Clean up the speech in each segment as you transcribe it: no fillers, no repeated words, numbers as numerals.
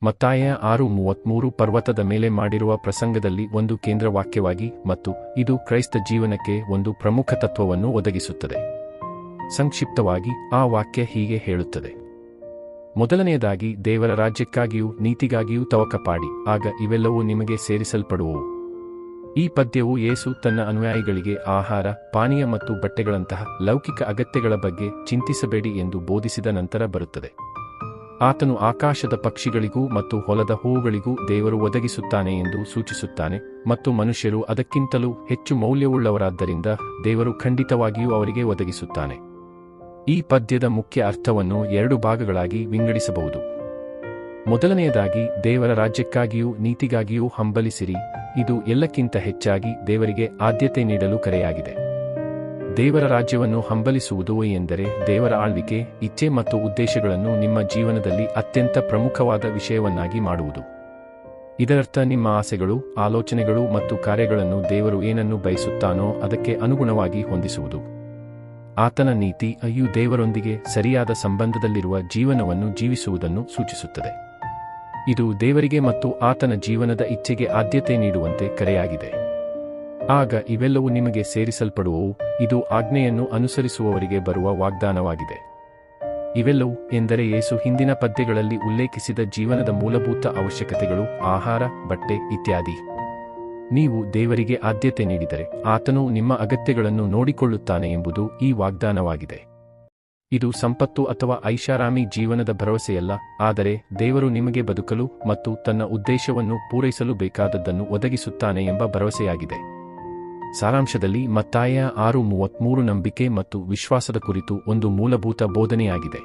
ಮತ್ತಾಯ 6:33 ಪರ್ವತದ ಮೇಲೆ ಮಾಡಿರುವ ಪ್ರಸಂಗದಲ್ಲಿ ಒಂದು ಕೇಂದ್ರವಾಕ್ಯವಾಗಿ ಮತ್ತು ಇದು ಕ್ರೈಸ್ತ ಜೀವನಕ್ಕೆ ಒಂದು ಪ್ರಮುಖ ತತ್ವವನ್ನು ಒದಗಿಸುತ್ತದೆ. ಸಂಕ್ಷಿಪ್ತವಾಗಿ ಆ ವಾಕ್ಯ ಹೀಗೆ ಹೇಳುತ್ತದೆ: ಮೊದಲನೆಯದಾಗಿ ದೇವರ ರಾಜ್ಯಕ್ಕಾಗಿಯೂ ನೀತಿಗಾಗಿಯೂ ತವಕಪಾಡಿ, ಆಗ ಇವೆಲ್ಲವೂ ನಿಮಗೆ ಸೇರಿಸಲ್ಪಡುವವು. ಈ ಪದ್ಯವು ಯೇಸು ತನ್ನ ಅನುಯಾಯಿಗಳಿಗೆ ಆಹಾರ, ಪಾನೀಯ ಮತ್ತು ಬಟ್ಟೆಗಳಂತಹ ಲೌಕಿಕ ಅಗತ್ಯಗಳ ಬಗ್ಗೆ ಚಿಂತಿಸಬೇಡಿ ಎಂದು ಬೋಧಿಸಿದ ನಂತರ ಬರುತ್ತದೆ. ಆತನು ಆಕಾಶದ ಪಕ್ಷಿಗಳಿಗೂ ಮತ್ತು ಹೊಲದ ಹೂವುಗಳಿಗೂ ದೇವರು ಒದಗಿಸುತ್ತಾನೆ ಎಂದು ಸೂಚಿಸುತ್ತಾನೆ, ಮತ್ತು ಮನುಷ್ಯರು ಅದಕ್ಕಿಂತಲೂ ಹೆಚ್ಚು ಮೌಲ್ಯವುಳ್ಳವರಾದ್ದರಿಂದ ದೇವರು ಖಂಡಿತವಾಗಿಯೂ ಅವರಿಗೆ ಒದಗಿಸುತ್ತಾನೆ. ಈ ಪದ್ಯದ ಮುಖ್ಯ ಅರ್ಥವನ್ನು 2 ಭಾಗಗಳಾಗಿ ವಿಂಗಡಿಸಬಹುದು. ಮೊದಲನೆಯದಾಗಿ, ದೇವರ ರಾಜ್ಯಕ್ಕಾಗಿಯೂ ನೀತಿಗಾಗಿಯೂ ಹಂಬಲಿಸಿರಿ. ಇದು ಎಲ್ಲಕ್ಕಿಂತ ಹೆಚ್ಚಾಗಿ ದೇವರಿಗೆ ಆದ್ಯತೆ ನೀಡಲು ಕರೆಯಾಗಿದೆ. ದೇವರ ರಾಜ್ಯವನ್ನು ಹಂಬಲಿಸುವುದು ಎಂದರೆ ದೇವರ ಆಳ್ವಿಕೆ, ಇಚ್ಛೆ ಮತ್ತು ಉದ್ದೇಶಗಳನ್ನು ನಿಮ್ಮ ಜೀವನದಲ್ಲಿ ಅತ್ಯಂತ ಪ್ರಮುಖವಾದ ವಿಷಯವನ್ನಾಗಿ ಮಾಡುವುದು. ಇದರರ್ಥ ನಿಮ್ಮ ಆಸೆಗಳು, ಆಲೋಚನೆಗಳು ಮತ್ತು ಕಾರ್ಯಗಳನ್ನು ದೇವರು ಏನನ್ನು ಬಯಸುತ್ತಾನೋ ಅದಕ್ಕೆ ಅನುಗುಣವಾಗಿ ಹೊಂದಿಸುವುದು. ಆತನ ನೀತಿ ದೇವರೊಂದಿಗೆ ಸರಿಯಾದ ಸಂಬಂಧದಲ್ಲಿರುವ ಜೀವನವನ್ನು ಜೀವಿಸುವುದನ್ನು ಸೂಚಿಸುತ್ತದೆ. ಇದು ದೇವರಿಗೆ ಮತ್ತು ಆತನ ಜೀವನದ ಇಚ್ಛೆಗೆ ಆದ್ಯತೆ ನೀಡುವಂತೆ ಕರೆಯಾಗಿದೆ. ಆಗ ಇವೆಲ್ಲವೂ ನಿಮಗೆ ಸೇರಿಸಲ್ಪಡುವವು. ಇದು ಆಜ್ಞೆಯನ್ನು ಅನುಸರಿಸುವವರಿಗೆ ಬರುವ ವಾಗ್ದಾನವಾಗಿದೆ. ಇವೆಲ್ಲವೂ ಎಂದರೆ ಯೇಸು ಹಿಂದಿನ ಪದ್ಯಗಳಲ್ಲಿ ಉಲ್ಲೇಖಿಸಿದ ಜೀವನದ ಮೂಲಭೂತ ಅವಶ್ಯಕತೆಗಳು: ಆಹಾರ, ಬಟ್ಟೆ ಇತ್ಯಾದಿ. ನೀವು ದೇವರಿಗೆ ಆದ್ಯತೆ ನೀಡಿದರೆ ಆತನು ನಿಮ್ಮ ಅಗತ್ಯಗಳನ್ನು ನೋಡಿಕೊಳ್ಳುತ್ತಾನೆ ಎಂಬುದು ಈ ವಾಗ್ದಾನವಾಗಿದೆ. ಇದು ಸಂಪತ್ತು ಅಥವಾ ಐಷಾರಾಮಿ ಜೀವನದ ಭರವಸೆಯಲ್ಲ, ಆದರೆ ದೇವರು ನಿಮಗೆ ಬದುಕಲು ಮತ್ತು ತನ್ನ ಉದ್ದೇಶವನ್ನು ಪೂರೈಸಲು ಬೇಕಾದದ್ದನ್ನು ಒದಗಿಸುತ್ತಾನೆ ಎಂಬ ಭರವಸೆಯಾಗಿದೆ. ಸಾರಾಂಶದಲ್ಲಿ ಮತ್ತಾಯ 6:33 ನಂಬಿಕೆ ಮತ್ತು ವಿಶ್ವಾಸದ ಕುರಿತು ಒಂದು ಮೂಲಭೂತ ಬೋಧನೆಯಾಗಿದೆ.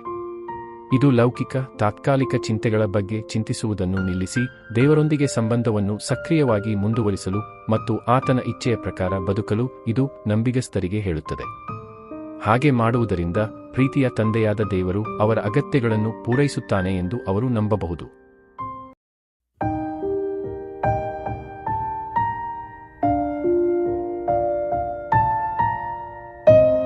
ಇದು ಲೌಕಿಕ, ತಾತ್ಕಾಲಿಕ ಚಿಂತೆಗಳ ಬಗ್ಗೆ ಚಿಂತಿಸುವುದನ್ನು ನಿಲ್ಲಿಸಿ ದೇವರೊಂದಿಗೆ ಸಂಬಂಧವನ್ನು ಸಕ್ರಿಯವಾಗಿ ಮುಂದುವರಿಸಲು ಮತ್ತು ಆತನ ಇಚ್ಛೆಯ ಪ್ರಕಾರ ಬದುಕಲು ಇದು ನಂಬಿಗಸ್ತರಿಗೆ ಹೇಳುತ್ತದೆ. ಹಾಗೆ ಮಾಡುವುದರಿಂದ ಪ್ರೀತಿಯ ತಂದೆಯಾದ ದೇವರು ಅವರ ಅಗತ್ಯಗಳನ್ನು ಪೂರೈಸುತ್ತಾನೆ ಎಂದು ಅವರು ನಂಬಬಹುದು.